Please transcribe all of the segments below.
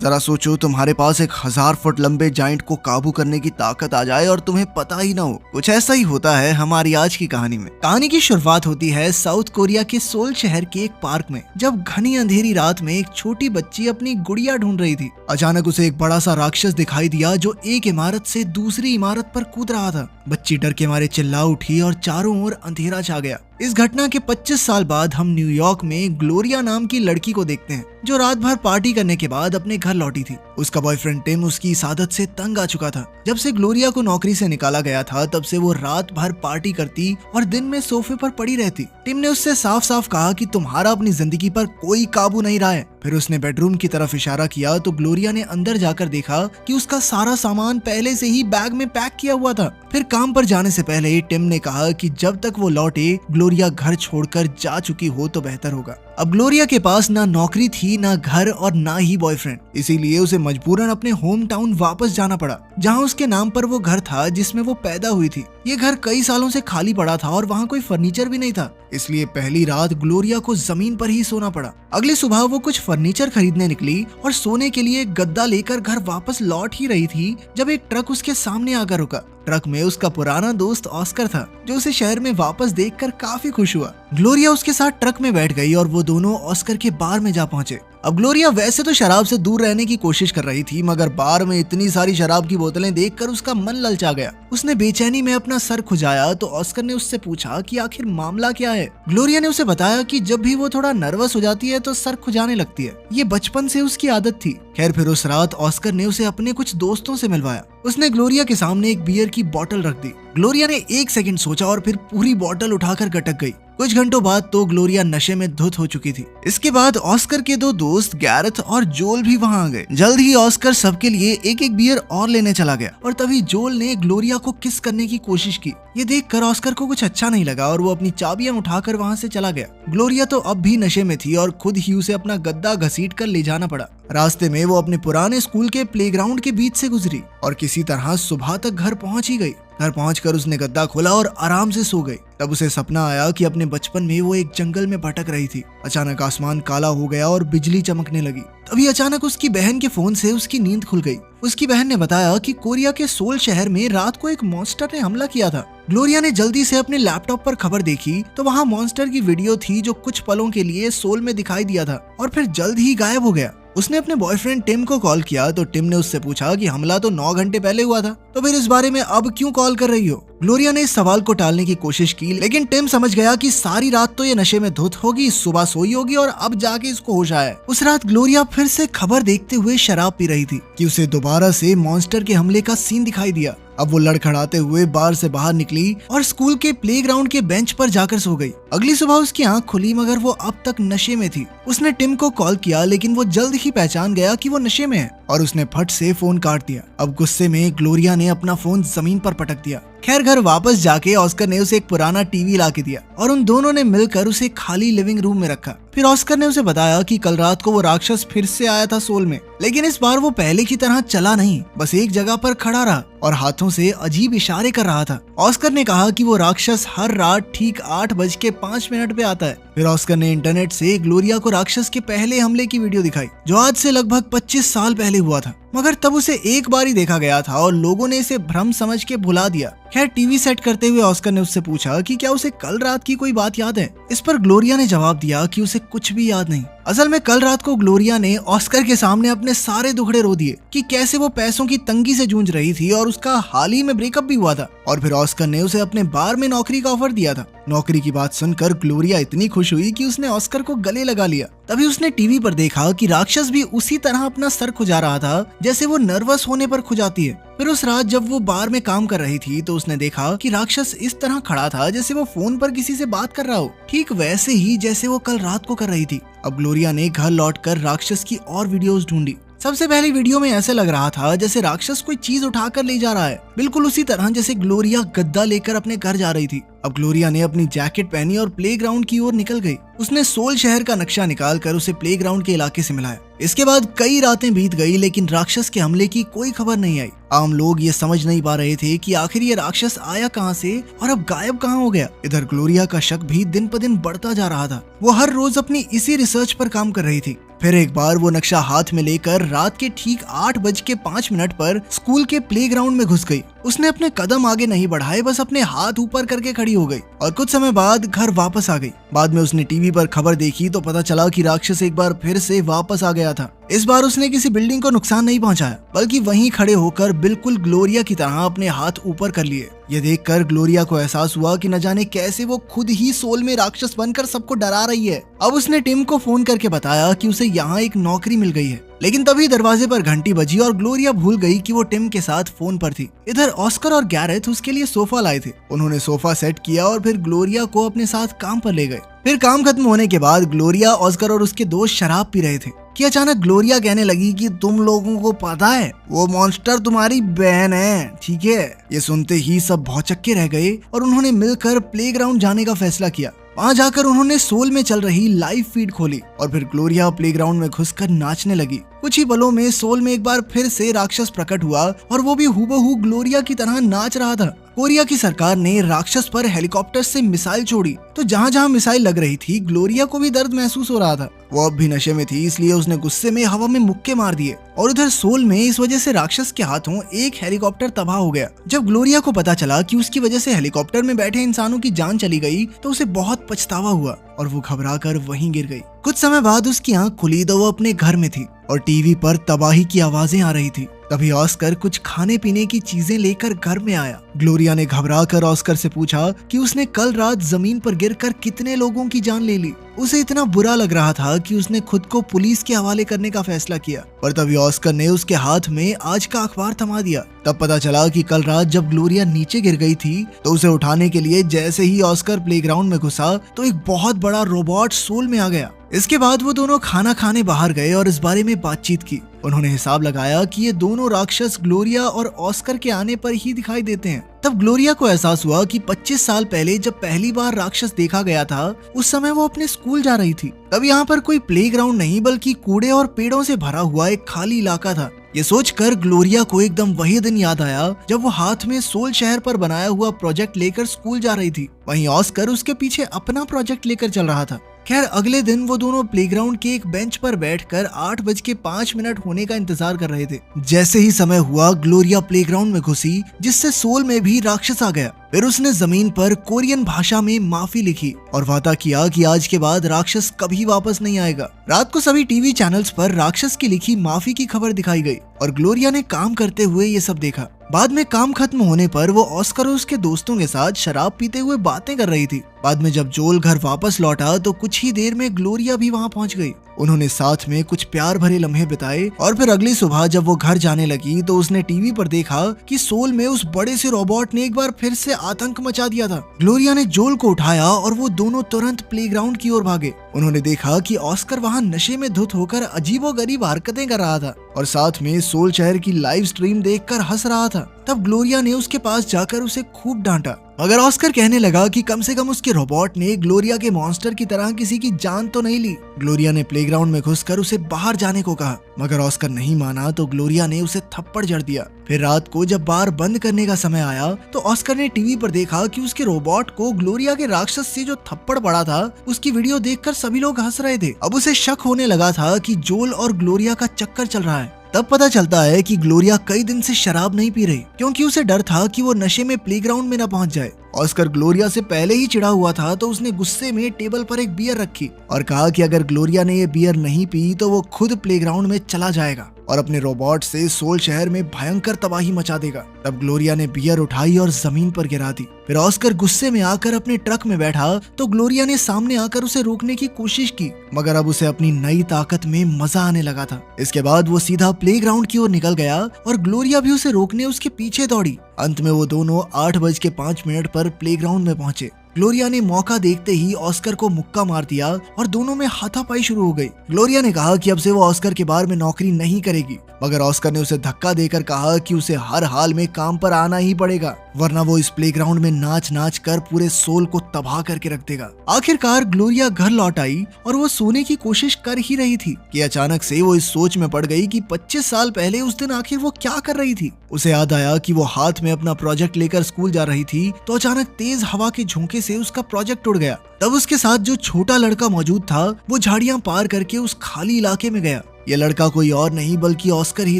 जरा सोचो तुम्हारे पास एक 1000 फुट लंबे जाइंट को काबू करने की ताकत आ जाए और तुम्हें पता ही ना हो। कुछ ऐसा ही होता है हमारी आज की कहानी में। कहानी की शुरुआत होती है साउथ कोरिया के सोल शहर के एक पार्क में, जब घनी अंधेरी रात में एक छोटी बच्ची अपनी गुड़िया ढूंढ रही थी। अचानक उसे एक बड़ा सा राक्षस दिखाई दिया जो एक इमारत से दूसरी इमारत पर कूद रहा था। बच्ची डर के मारे चिल्ला उठी और चारों ओर अंधेरा छा गया। इस घटना के 25 साल बाद हम न्यूयॉर्क में ग्लोरिया नाम की लड़की को देखते हैं, जो रात भर पार्टी करने के बाद अपने घर लौटी थी। उसका बॉयफ्रेंड टिम उसकी इस आदत से तंग आ चुका था। जब से ग्लोरिया को नौकरी से निकाला गया था, तब से वो रात भर पार्टी करती और दिन में सोफे पर पड़ी रहती। टिम ने उससे साफ साफ कहा कि तुम्हारा अपनी जिंदगी पर कोई काबू नहीं रहा है। फिर उसने बेडरूम की तरफ इशारा किया तो ग्लोरिया ने अंदर जाकर देखा कि उसका सारा सामान पहले से ही बैग में पैक किया हुआ था। फिर काम पर जाने से पहले टिम ने कहा कि जब तक वो लौटे ग्लोरिया घर छोड़कर जा चुकी हो तो बेहतर होगा। अब ग्लोरिया के पास ना नौकरी थी, ना घर और ना ही बॉयफ्रेंड, इसीलिए उसे मजबूरन अपने होम टाउन वापस जाना पड़ा, जहां उसके नाम पर वो घर था जिसमें वो पैदा हुई थी। ये घर कई सालों से खाली पड़ा था और वहाँ कोई फर्नीचर भी नहीं था, इसलिए पहली रात ग्लोरिया को जमीन पर ही सोना पड़ा। अगली सुबह वो कुछ फर्नीचर खरीदने निकली और सोने के लिए गद्दा लेकर घर वापस लौट ही रही थी जब एक ट्रक उसके सामने आकर रुका। ट्रक में उसका पुराना दोस्त ऑस्कर था, जो उसे शहर में वापस देखकर काफी खुश हुआ। ग्लोरिया उसके साथ ट्रक में बैठ गई और वो दोनों ऑस्कर के बार में जा पहुंचे। अब ग्लोरिया वैसे तो शराब से दूर रहने की कोशिश कर रही थी, मगर बार में इतनी सारी शराब की बोतलें देखकर उसका मन ललचा गया। उसने बेचैनी में अपना सर खुजाया तो ऑस्कर ने उससे पूछा कि आखिर मामला क्या है। ग्लोरिया ने उसे बताया कि जब भी वो थोड़ा नर्वस हो जाती है तो सर खुजाने लगती है, ये बचपन से उसकी आदत थी। खैर, फिर उस रात ऑस्कर ने उसे अपने कुछ दोस्तों से मिलवाया। उसने ग्लोरिया के सामने एक बियर की बोतल रख दी। ग्लोरिया ने 1 सेकंड सोचा और फिर पूरी बोतल उठाकर गटक गई। कुछ घंटों बाद तो ग्लोरिया नशे में धुत हो चुकी थी। इसके बाद ऑस्कर के 2 दोस्त गैरेथ और जोल भी वहां आ गए। जल्द ही ऑस्कर सबके लिए एक एक बियर और लेने चला गया और तभी जोल ने ग्लोरिया को किस करने की कोशिश की। ये देखकर ऑस्कर को कुछ अच्छा नहीं लगा और वो अपनी चाबियां उठाकर वहां से चला गया। ग्लोरिया तो अब भी नशे में थी और खुद ही उसे अपना गद्दा घसीट कर ले जाना पड़ा। रास्ते में वो अपने पुराने स्कूल के प्लेग्राउंड के बीच से गुजरी और किसी तरह सुबह तक घर पहुंच ही गई। घर पहुंचकर उसने गद्दा खोला और आराम से सो गई। तब उसे सपना आया कि अपने बचपन में वो एक जंगल में भटक रही थी। अचानक आसमान काला हो गया और बिजली चमकने लगी। तभी अचानक उसकी बहन के फोन से उसकी नींद खुल गई। उसकी बहन ने बताया कि कोरिया के सोल शहर में रात को एक मॉन्स्टर ने हमला किया था। ग्लोरिया ने जल्दी से अपने लैपटॉप पर खबर देखी तो वहाँ मॉन्स्टर की वीडियो थी जो कुछ पलों के लिए सोल में दिखाई दिया था और फिर जल्द ही गायब हो गया। उसने अपने बॉयफ्रेंड टिम को कॉल किया तो टिम ने उससे पूछा कि हमला तो 9 घंटे पहले हुआ था, तो फिर इस बारे में अब क्यों कॉल कर रही हो। ग्लोरिया ने इस सवाल को टालने की कोशिश की, लेकिन टिम समझ गया कि सारी रात तो ये नशे में धुत होगी, सुबह सोई होगी और अब जाके इसको होश आया। उस रात ग्लोरिया फिर से खबर देखते हुए शराब पी रही थी कि उसे दोबारा से मॉन्स्टर के हमले का सीन दिखाई दिया। अब वो लड़खड़ाते हुए बार से बाहर निकली और स्कूल के प्लेग्राउंड के बेंच पर जाकर सो गई। अगली सुबह उसकी आंख खुली, मगर वो अब तक नशे में थी। उसने टिम को कॉल किया, लेकिन वो जल्द ही पहचान गया कि वो नशे में है और उसने फट से फोन काट दिया। अब गुस्से में ग्लोरिया ने अपना फोन जमीन पर पटक दिया। खैर, घर वापस जाके ऑस्कर ने उसे एक पुराना टीवी ला के दिया और उन दोनों ने मिलकर उसे खाली लिविंग रूम में रखा। फिर ऑस्कर ने उसे बताया कि कल रात को वो राक्षस फिर से आया था सोल में, लेकिन इस बार वो पहले की तरह चला नहीं, बस एक जगह पर खड़ा रहा और हाथों से अजीब इशारे कर रहा था। ऑस्कर ने कहा कि वो राक्षस हर रात ठीक 8:05 पे आता है। फिर ऑस्कर ने इंटरनेट से ग्लोरिया को राक्षस के पहले हमले की वीडियो दिखाई, जो आज से लगभग 25 साल पहले हुआ था, मगर तब उसे एक बार ही देखा गया था और लोगों ने इसे भ्रम समझ के भुला दिया। खैर, टीवी सेट करते हुए ऑस्कर ने उससे पूछा कि क्या उसे कल रात की कोई बात याद है। इस पर ग्लोरिया ने जवाब दिया कि उसे कुछ भी याद नहीं। असल में कल रात को ग्लोरिया ने ऑस्कर के सामने अपने सारे दुखड़े रो दिए कि कैसे वो पैसों की तंगी से जूझ रही थी और उसका हाल ही में ब्रेकअप भी हुआ था। और फिर ऑस्कर ने उसे अपने बार में नौकरी का ऑफर दिया था। नौकरी की बात सुनकर ग्लोरिया इतनी खुश हुई कि उसने ऑस्कर को गले लगा लिया। तभी उसने टीवी पर देखा कि राक्षस भी उसी तरह अपना सर खुजा रहा था जैसे वो नर्वस होने पर खुजाती है। फिर उस रात जब वो बार में काम कर रही थी तो उसने देखा कि राक्षस इस तरह खड़ा था जैसे वो फोन पर किसी से बात कर रहा हो, ठीक वैसे ही जैसे वो कल रात को कर रही थी। अब ग्लोरिया ने घर लौटकर राक्षस की और वीडियोस ढूंढी। सबसे पहली वीडियो में ऐसे लग रहा था जैसे राक्षस कोई चीज उठाकर ले जा रहा है, बिल्कुल उसी तरह जैसे ग्लोरिया गद्दा लेकर अपने घर जा रही थी। अब ग्लोरिया ने अपनी जैकेट पहनी और प्लेग्राउंड की ओर निकल गई। उसने सोल शहर का नक्शा निकालकर उसे प्लेग्राउंड के इलाके से मिलाया। इसके बाद कई रातें बीत गई, लेकिन राक्षस के हमले की कोई खबर नहीं आई। आम लोग ये समझ नहीं पा रहे थे कि आखिर ये राक्षस आया कहां से और अब गायब कहां हो गया। इधर ग्लोरिया का शक भी दिन प दिन बढ़ता जा रहा था। वो हर रोज अपनी इसी रिसर्च पर काम कर रही थी। फिर एक बार वो नक्शा हाथ में लेकर रात के ठीक 8:05 पर स्कूल के प्लेग्राउंड में घुस गई। उसने अपने कदम आगे नहीं बढ़ाए, बस अपने हाथ ऊपर करके खड़ी हो गई और कुछ समय बाद घर वापस आ गई। बाद में उसने टीवी पर खबर देखी तो पता चला कि राक्षस एक बार फिर से वापस आ गया था। इस बार उसने किसी बिल्डिंग को नुकसान नहीं पहुंचाया, बल्कि वहीं खड़े होकर बिल्कुल ग्लोरिया की तरह अपने हाथ ऊपर कर लिए। ये देखकर ग्लोरिया को एहसास हुआ कि न जाने कैसे वो खुद ही सोल में राक्षस बनकर सबको डरा रही है। अब उसने टिम को फोन करके बताया कि उसे यहाँ एक नौकरी मिल गई है, लेकिन तभी दरवाजे पर घंटी बजी और ग्लोरिया भूल गई कि वो टिम के साथ फोन पर थी। इधर ऑस्कर और गैरेथ उसके लिए सोफा लाए थे। उन्होंने सोफा सेट किया और फिर ग्लोरिया को अपने साथ काम पर ले गए। फिर काम खत्म होने के बाद ग्लोरिया, ऑस्कर और उसके दोस्त शराब पी रहे थे कि अचानक ग्लोरिया कहने लगी कि तुम लोगों को पता है वो मॉन्स्टर तुम्हारी बहन है, ठीक है। ये सुनते ही सब भौचक्के रह गए और उन्होंने मिलकर प्लेग्राउंड जाने का फैसला किया। वहाँ जाकर उन्होंने सोल में चल रही लाइव फीड खोली और फिर ग्लोरिया प्लेग्राउंड में घुसकर नाचने लगी। कुछ ही पलों में सोल में एक बार फिर से राक्षस प्रकट हुआ और वो भी हूबहू ग्लोरिया की तरह नाच रहा था। कोरिया की सरकार ने राक्षस पर हेलीकॉप्टर से मिसाइल छोड़ी, तो जहाँ जहाँ मिसाइल लग रही थी ग्लोरिया को भी दर्द महसूस हो रहा था। वो अब भी नशे में थी, इसलिए उसने गुस्से में हवा में मुक्के मार दिए और उधर सोल में इस वजह से राक्षस के हाथों एक हेलीकॉप्टर तबाह हो गया। जब ग्लोरिया को पता चला कि उसकी वजह से हेलीकॉप्टर में बैठे इंसानों की जान चली गई तो उसे बहुत पछतावा हुआ और वो घबराकर वहीं गिर गई। कुछ समय बाद उसकी आंख खुली तो वो अपने घर में थी और टीवी पर तबाही की आवाजें आ रही थी। तभी ऑस्कर कुछ खाने पीने की चीजें लेकर घर में आया। ग्लोरिया ने घबराकर ऑस्कर से पूछा कि उसने कल रात जमीन पर गिरकर कितने लोगों की जान ले ली। उसे इतना बुरा लग रहा था कि उसने खुद को पुलिस के हवाले करने का फैसला किया, पर तभी ऑस्कर ने उसके हाथ में आज का अखबार थमा दिया। तब पता चला कि कल रात जब ग्लोरिया नीचे गिर गई थी तो उसे उठाने के लिए जैसे ही ऑस्कर प्लेग्राउंड में घुसा तो एक बहुत बड़ा रोबोट सोल में आ गया। इसके बाद वो दोनों खाना खाने बाहर गए और इस बारे में बातचीत की। उन्होंने हिसाब लगाया कि ये दोनों राक्षस ग्लोरिया और ऑस्कर के आने पर ही दिखाई देते हैं। तब ग्लोरिया को एहसास हुआ कि 25 साल पहले जब पहली बार राक्षस देखा गया था उस समय वो अपने स्कूल जा रही थी। तब यहाँ पर कोई प्लेग्राउंड नहीं बल्कि कूड़े और पेड़ों से भरा हुआ एक खाली इलाका था। ये सोचकर ग्लोरिया को एकदम वही दिन याद आया जब वो हाथ में सोल शहर पर बनाया हुआ प्रोजेक्ट लेकर स्कूल जा रही थी। वहीं ऑस्कर उसके पीछे अपना प्रोजेक्ट लेकर चल रहा था। खैर अगले दिन वो दोनों प्लेग्राउंड के एक बेंच पर बैठकर 8:05 होने का इंतजार कर रहे थे। जैसे ही समय हुआ ग्लोरिया प्लेग्राउंड में घुसी, जिससे सोल में भी राक्षस आ गया। फिर उसने जमीन पर कोरियन भाषा में माफी लिखी और वादा किया कि आज के बाद राक्षस कभी वापस नहीं आएगा। रात को सभी टीवी चैनल्स पर राक्षस की लिखी माफी की खबर दिखाई गई और ग्लोरिया ने काम करते हुए ये सब देखा। बाद में काम खत्म होने पर वो ऑस्कर और उसके दोस्तों के साथ शराब पीते हुए बातें कर रही थी। बाद में जब जोल घर वापस लौटा तो कुछ ही देर में ग्लोरिया भी वहाँ पहुँच गई। उन्होंने साथ में कुछ प्यार भरे लम्हे बिताए और फिर अगली सुबह जब वो घर जाने लगी तो उसने टीवी पर देखा कि सोल में उस बड़े से रोबोट ने एक बार फिर से आतंक मचा दिया था। ग्लोरिया ने जोल को उठाया और वो दोनों तुरंत प्लेग्राउंड की ओर भागे। उन्होंने देखा कि ऑस्कर वहाँ नशे में धुत होकर अजीबोगरीब हरकतें कर रहा था और साथ में सोल शहर की लाइव स्ट्रीम देखकर हंस रहा था। तब ग्लोरिया ने उसके पास जाकर उसे खूब डांटा, मगर ऑस्कर कहने लगा कि कम से कम उसके रोबोट ने ग्लोरिया के मॉन्स्टर की तरह किसी की जान तो नहीं ली। ग्लोरिया ने प्लेग्राउंड में घुसकर उसे बाहर जाने को कहा, मगर ऑस्कर नहीं माना तो ग्लोरिया ने उसे थप्पड़ जड़ दिया। फिर रात को जब बार बंद करने का समय आया तो ऑस्कर ने टीवी पर देखा कि उसके रोबोट को ग्लोरिया के राक्षस से जो थप्पड़ पड़ा था उसकी वीडियो देखकर सभी लोग हंस रहे थे। अब उसे शक होने लगा था कि जोल और ग्लोरिया का चक्कर चल रहा है। तब पता चलता है कि ग्लोरिया कई दिन से शराब नहीं पी रही क्योंकि उसे डर था कि वो नशे में प्लेग्राउंड में न पहुंच जाए। ऑस्कर ग्लोरिया से पहले ही चिढ़ा हुआ था तो उसने गुस्से में टेबल पर एक बियर रखी और कहा कि अगर ग्लोरिया ने ये बियर नहीं पी तो वो खुद प्लेग्राउंड में चला जाएगा और अपने रोबोट से सोल शहर में भयंकर तबाही मचा देगा। तब ग्लोरिया ने बियर उठाई और जमीन पर गिरा दी। फिर ऑस्कर गुस्से में आकर अपने ट्रक में बैठा तो ग्लोरिया ने सामने आकर उसे रोकने की कोशिश की, मगर अब उसे अपनी नई ताकत में मजा आने लगा था। इसके बाद वो सीधा प्लेग्राउंड की ओर निकल गया और ग्लोरिया भी उसे रोकने उसके पीछे दौड़ी। अंत में वो दोनों 8:05 पर प्लेग्राउंड में पहुंचे। ग्लोरिया ने मौका देखते ही ऑस्कर को मुक्का मार दिया और दोनों में हाथापाई शुरू हो गई। ग्लोरिया ने कहा कि अब से वो ऑस्कर के बार में नौकरी नहीं करेगी, मगर ऑस्कर ने उसे धक्का देकर कहा कि उसे हर हाल में काम पर आना ही पड़ेगा, वरना वो इस प्लेग्राउंड में नाच नाच कर पूरे सोल को तबाह करके रख देगा। आखिरकार ग्लोरिया घर लौट आई और वो सोने की कोशिश कर ही रही थी कि अचानक से वो इस सोच में पड़ गई कि 25 साल पहले उस दिन आखिर वो क्या कर रही थी। उसे याद आया कि वो हाथ में अपना प्रोजेक्ट लेकर स्कूल जा रही थी तो अचानक तेज हवा के झोंके से उसका प्रोजेक्ट उड़ गया। तब उसके साथ जो छोटा लड़का मौजूद था वो झाड़ियां पार करके उस खाली इलाके में गया। ये लड़का कोई और नहीं बल्कि ऑस्कर ही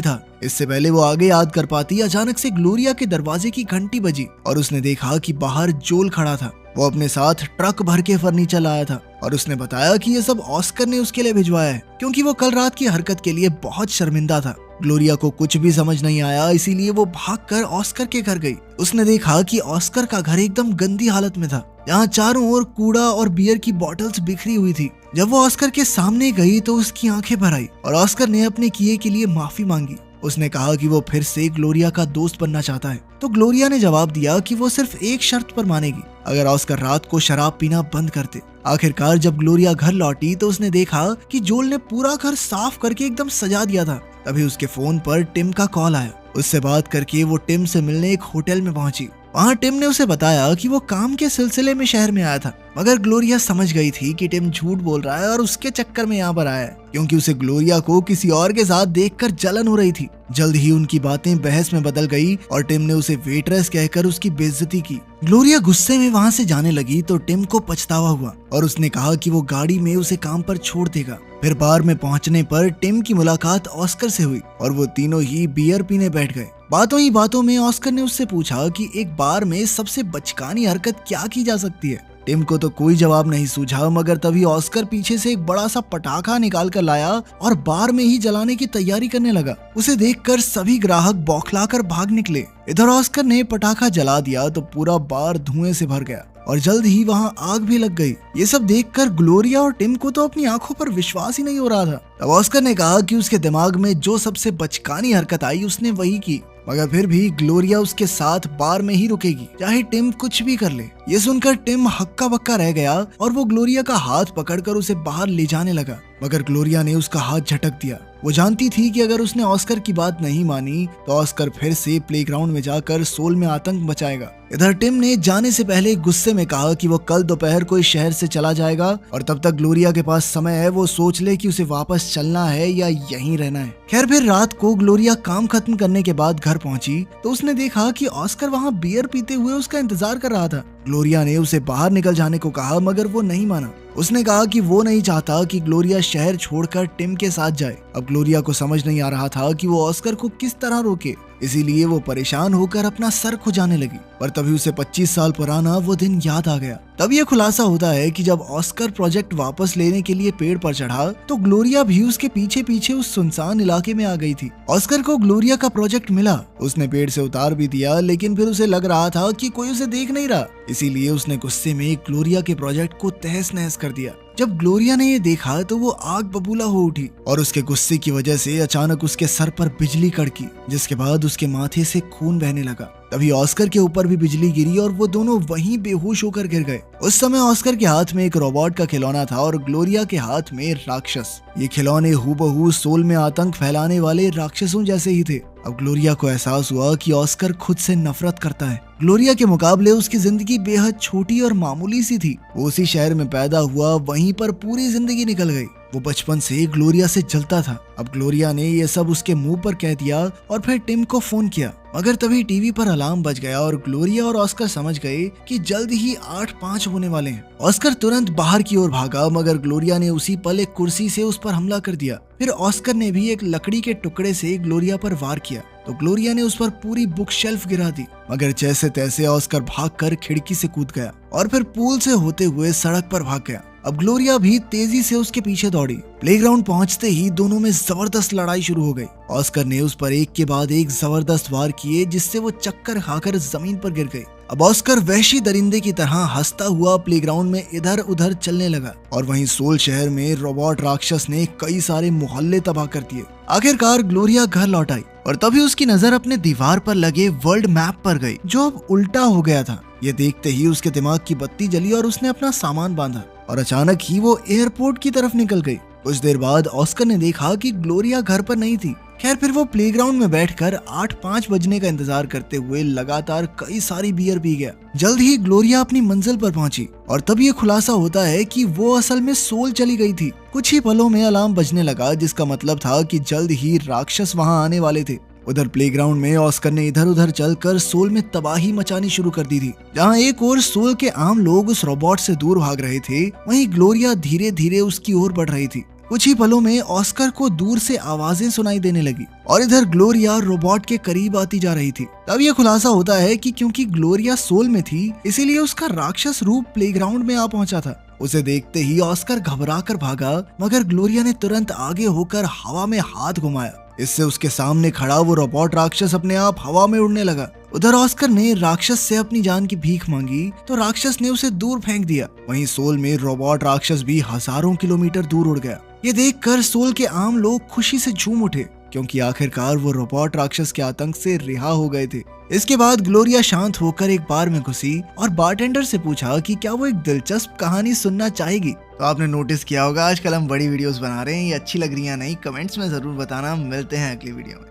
था। इससे पहले वो आगे याद कर पाती, अचानक से ग्लोरिया के दरवाजे की घंटी बजी और उसने देखा कि बाहर जोल खड़ा था। वो अपने साथ ट्रक भर के फर्नीचर लाया था और उसने बताया कि ये सब ऑस्कर ने उसके लिए भिजवाया है, क्योंकि वो कल रात की हरकत के लिए बहुत शर्मिंदा था। ग्लोरिया को कुछ भी समझ नहीं आया, इसीलिए वो भागकर ऑस्कर के घर गई। उसने देखा कि ऑस्कर का घर एकदम गंदी हालत में था, जहाँ चारों ओर कूड़ा और बियर की बॉटल्स बिखरी हुई थी। जब वो ऑस्कर के सामने गई तो उसकी आंखें भर आई और ऑस्कर ने अपने किए के लिए माफी मांगी। उसने कहा कि वो फिर से ग्लोरिया का दोस्त बनना चाहता है। तो ग्लोरिया ने जवाब दिया कि वो सिर्फ एक शर्त पर मानेगी, अगर ऑस्कर रात को शराब पीना बंद कर दे। आखिरकार जब ग्लोरिया घर लौटी तो उसने देखा कि जोल ने पूरा घर साफ करके एकदम सजा दिया था। तभी उसके फोन पर टिम का कॉल आया। उससे बात करके वो टिम से मिलने एक होटल में पहुंची। वहाँ टिम ने उसे बताया कि वो काम के सिलसिले में शहर में आया था, मगर ग्लोरिया समझ गई थी कि टिम झूठ बोल रहा है और उसके चक्कर में यहाँ पर आया है, क्योंकि उसे ग्लोरिया को किसी और के साथ देखकर जलन हो रही थी। जल्द ही उनकी बातें बहस में बदल गई और टिम ने उसे वेटरेस कहकर उसकी बेइज्जती की। ग्लोरिया गुस्से में वहाँ से जाने लगी तो टिम को पछतावा हुआ और उसने कहा कि वो गाड़ी में उसे काम पर छोड़ देगा। फिर बार में पहुंचने पर टिम की मुलाकात ऑस्कर से हुई और वो तीनों ही बियर पीने बैठ गए। बातों ही बातों में ऑस्कर ने उससे पूछा कि एक बार में सबसे बचकानी हरकत क्या की जा सकती है। टिम को तो कोई जवाब नहीं सूझा, मगर तभी ऑस्कर पीछे से एक बड़ा सा पटाखा निकाल कर लाया और बार में ही जलाने की तैयारी करने लगा। उसे देखकर सभी ग्राहक बौखलाकर भाग निकले। इधर ऑस्कर ने पटाखा जला दिया तो पूरा बार धुएं से भर गया और जल्द ही वहाँ आग भी लग गई। ये सब देखकर ग्लोरिया और टिम को तो अपनी आंखों पर विश्वास ही नहीं हो रहा था। तब ऑस्कर ने कहा कि उसके दिमाग में जो सबसे बचकानी हरकत आई उसने वही की, मगर फिर भी ग्लोरिया उसके साथ बार में ही रुकेगी, चाहे टिम कुछ भी कर ले। ये सुनकर टिम हक्का बक्का रह गया और वो ग्लोरिया का हाथ पकड़कर उसे बाहर ले जाने लगा, मगर ग्लोरिया ने उसका हाथ झटक दिया। वो जानती थी कि अगर उसने ऑस्कर की बात नहीं मानी तो ऑस्कर फिर से प्लेग्राउंड में जाकर सोल में आतंक मचाएगा। इधर टिम ने जाने से पहले गुस्से में कहा कि वो कल दोपहर को इस शहर से चला जाएगा और तब तक ग्लोरिया के पास समय है, वो सोच ले कि उसे वापस चलना है या यहीं रहना है। खैर फिर रात को ग्लोरिया काम खत्म करने के बाद घर पहुंची तो उसने देखा कि ऑस्कर वहाँ बियर पीते हुए उसका इंतजार कर रहा था। ग्लोरिया ने उसे बाहर निकल जाने को कहा, मगर वो नहीं माना। उसने कहा कि वो नहीं चाहता कि ग्लोरिया शहर छोड़कर टिम के साथ जाए। अब ग्लोरिया को समझ नहीं आ रहा था कि वो ऑस्कर को किस तरह रोके, इसीलिए वो परेशान होकर अपना सर खुजाने लगी। पर तभी उसे 25 साल पुराना वो दिन याद आ गया। तब ये खुलासा होता है कि जब ऑस्कर प्रोजेक्ट वापस लेने के लिए पेड़ पर चढ़ा तो ग्लोरिया भी उसके पीछे पीछे उस सुनसान इलाके में आ गई थी। ऑस्कर को ग्लोरिया का प्रोजेक्ट मिला, उसने पेड़ से उतार भी दिया, लेकिन फिर उसे लग रहा था कि कोई उसे देख नहीं रहा, इसीलिए उसने गुस्से में ग्लोरिया के प्रोजेक्ट को तहस नहस कर दिया। जब ग्लोरिया ने ये देखा तो वो आग बबूला हो उठी और उसके गुस्से की वजह से अचानक उसके सर पर बिजली कड़की, जिसके बाद उसके माथे से खून बहने लगा। तभी ऑस्कर के ऊपर भी बिजली गिरी और वो दोनों वहीं बेहोश होकर गिर गए। उस समय ऑस्कर के हाथ में एक रोबोट का खिलौना था और ग्लोरिया के हाथ में राक्षस। ये खिलौने हूबहू सोल में आतंक फैलाने वाले राक्षसों जैसे ही थे। अब ग्लोरिया को एहसास हुआ कि ऑस्कर खुद से नफरत करता है। ग्लोरिया के मुकाबले उसकी जिंदगी बेहद छोटी और मामूली सी थी। वो उसी शहर में पैदा हुआ, वहीं पर पूरी जिंदगी निकल गई। वो बचपन से ग्लोरिया से जलता था। अब ग्लोरिया ने ये सब उसके मुंह पर कह दिया और फिर टिम को फोन किया, मगर तभी टीवी पर अलार्म बज गया और ग्लोरिया और ऑस्कर समझ गए कि जल्द ही 8-5 होने वाले हैं। ऑस्कर तुरंत बाहर की ओर भागा, मगर ग्लोरिया ने उसी पल एक कुर्सी से उस पर हमला कर दिया। फिर ऑस्कर ने भी एक लकड़ी के टुकड़े से ग्लोरिया पर वार किया तो ग्लोरिया ने उस पर पूरी बुक शेल्फ गिरा दी, मगर जैसे तैसे ऑस्कर भागकर खिड़की से कूद गया और फिर पूल से होते हुए सड़क पर भाग गया। अब ग्लोरिया भी तेजी से उसके पीछे दौड़ी। प्लेग्राउंड पहुंचते ही दोनों में जबरदस्त लड़ाई शुरू हो गई। ऑस्कर ने उस पर एक के बाद एक जबरदस्त वार किए, जिससे वो चक्कर खाकर जमीन पर गिर गई। अब ऑस्कर वहशी दरिंदे की तरह हंसता हुआ प्लेग्राउंड में इधर उधर चलने लगा और वहीं सोल शहर में रोबोट राक्षस ने कई सारे मोहल्ले तबाह कर दिए। आखिरकार ग्लोरिया घर लौट आई और तभी उसकी नजर अपने दीवार पर लगे वर्ल्ड मैप पर गई, जो अब उल्टा हो गया था। ये देखते ही उसके दिमाग की बत्ती जली और उसने अपना सामान बांधा और अचानक ही वो एयरपोर्ट की तरफ निकल गई। कुछ देर बाद ऑस्कर ने देखा कि ग्लोरिया घर पर नहीं थी। खैर फिर वो प्लेग्राउंड में बैठकर 8-5 बजने का इंतजार करते हुए लगातार कई सारी बियर पी गया। जल्द ही ग्लोरिया अपनी मंजिल पर पहुंची और तब ये खुलासा होता है कि वो असल में सोल चली गई थी। कुछ ही पलों में अलार्म बजने लगा, जिसका मतलब था कि जल्द ही राक्षस वहां आने वाले थे। उधर प्लेग्राउंड में ऑस्कर ने इधर उधर चलकर सोल में तबाही मचानी शुरू कर दी थी। जहां एक ओर सोल के आम लोग उस रोबोट से दूर भाग रहे थे, वहीं ग्लोरिया धीरे धीरे उसकी ओर बढ़ रही थी। कुछ ही पलों में ऑस्कर को दूर से आवाजें सुनाई देने लगी और इधर ग्लोरिया रोबोट के करीब आती जा रही थी। तब यह खुलासा होता है कि क्योंकि ग्लोरिया सोल में थी, इसीलिए उसका राक्षस रूप प्लेग्राउंड में आ पहुंचा था। उसे देखते ही ऑस्कर घबरा कर भागा, मगर ग्लोरिया ने तुरंत आगे होकर हवा में हाथ घुमाया। इससे उसके सामने खड़ा वो रोबोट राक्षस अपने आप हवा में उड़ने लगा। उधर ऑस्कर ने राक्षस से अपनी जान की भीख मांगी तो राक्षस ने उसे दूर फेंक दिया। वहीं सोल में रोबोट राक्षस भी हजारों किलोमीटर दूर उड़ गया। ये देखकर सोल के आम लोग खुशी से झूम उठे, क्योंकि आखिरकार वो रोबोट राक्षस के आतंक से रिहा हो गए थे। इसके बाद ग्लोरिया शांत होकर एक बार में घुसी और बारटेंडर से पूछा कि क्या वो एक दिलचस्प कहानी सुनना चाहेगी। तो आपने नोटिस किया होगा आजकल हम बड़ी वीडियोस बना रहे हैं, ये अच्छी लग रही है नहीं, कमेंट्स में जरूर बताना। मिलते हैं अगली वीडियो में।